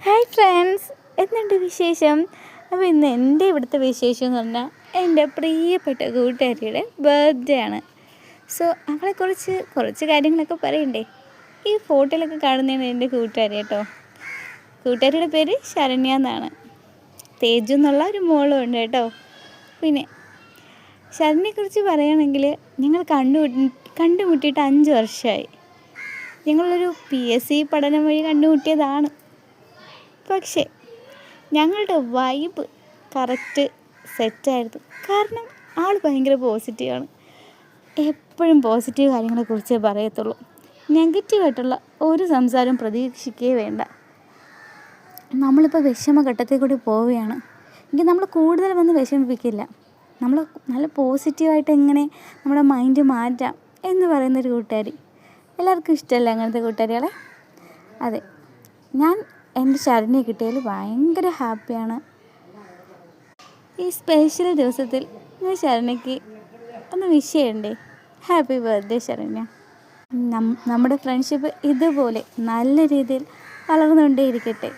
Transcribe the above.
Hi friends, എന്തുണ്ട് വിശേഷം? അപ്പോൾ ഇന്ന് എൻ്റെ ഇവിടുത്തെ വിശേഷം എന്ന് പറഞ്ഞാൽ എൻ്റെ പ്രിയപ്പെട്ട കൂട്ടുകാരിയുടെ ബർത്ത്ഡേ ആണ്. സോ അവളെക്കുറിച്ച് കുറച്ച് കാര്യങ്ങളൊക്കെ പറയണ്ടേ. ഈ ഫോട്ടോയിലൊക്കെ കാണുന്നതാണ് എൻ്റെ കൂട്ടുകാരി കേട്ടോ. കൂട്ടുകാരിയുടെ പേര് ശരണ്യ എന്നാണ്. തേജു എന്നുള്ള ഒരു മോളും ഉണ്ട് കേട്ടോ. പിന്നെ ശരണ്യയെക്കുറിച്ച് പറയുകയാണെങ്കിൽ ഞങ്ങൾ കണ്ടുമുട്ടിയിട്ട് 5 വർഷമായി. ഞങ്ങളൊരു PSC പഠനം വഴി കണ്ടുമുട്ടിയതാണ്. പക്ഷേ ഞങ്ങളുടെ വൈബ് കറക്റ്റ് സെറ്റായിരുന്നു. കാരണം ആൾ ഭയങ്കര പോസിറ്റീവാണ്. എപ്പോഴും പോസിറ്റീവ് കാര്യങ്ങളെക്കുറിച്ചേ പറയത്തുള്ളൂ. നെഗറ്റീവായിട്ടുള്ള ഒരു സംസാരം പ്രതീക്ഷിക്കുകയേ വേണ്ട. നമ്മളിപ്പോൾ വിഷമഘട്ടത്തിൽ കൂടി പോവുകയാണ് എങ്കിൽ നമ്മൾ കൂടുതൽ വന്ന് വിഷമിപ്പിക്കില്ല. നമ്മൾ നല്ല പോസിറ്റീവായിട്ട് എങ്ങനെ നമ്മുടെ മൈൻഡ് മാറ്റാം എന്ന് പറയുന്നൊരു കൂട്ടുകാരി. എല്ലാവർക്കും ഇഷ്ടമല്ലേ അങ്ങനത്തെ കൂട്ടുകാരികളെ? അതെ, ഞാൻ എൻ്റെ ശരണ്യെ കിട്ടിയതിൽ ഭയങ്കര ഹാപ്പിയാണ്. ഈ സ്പെഷ്യൽ ദിവസത്തിൽ ഞാൻ ശരണ്യയ്ക്ക് ഒന്ന് വിഷ് ചെയ്യണ്ടേ. Happy birthday Saranya. നമ്മുടെ ഫ്രണ്ട്ഷിപ്പ് ഇതുപോലെ നല്ല രീതിയിൽ വളർന്നുകൊണ്ടേയിരിക്കട്ടെ.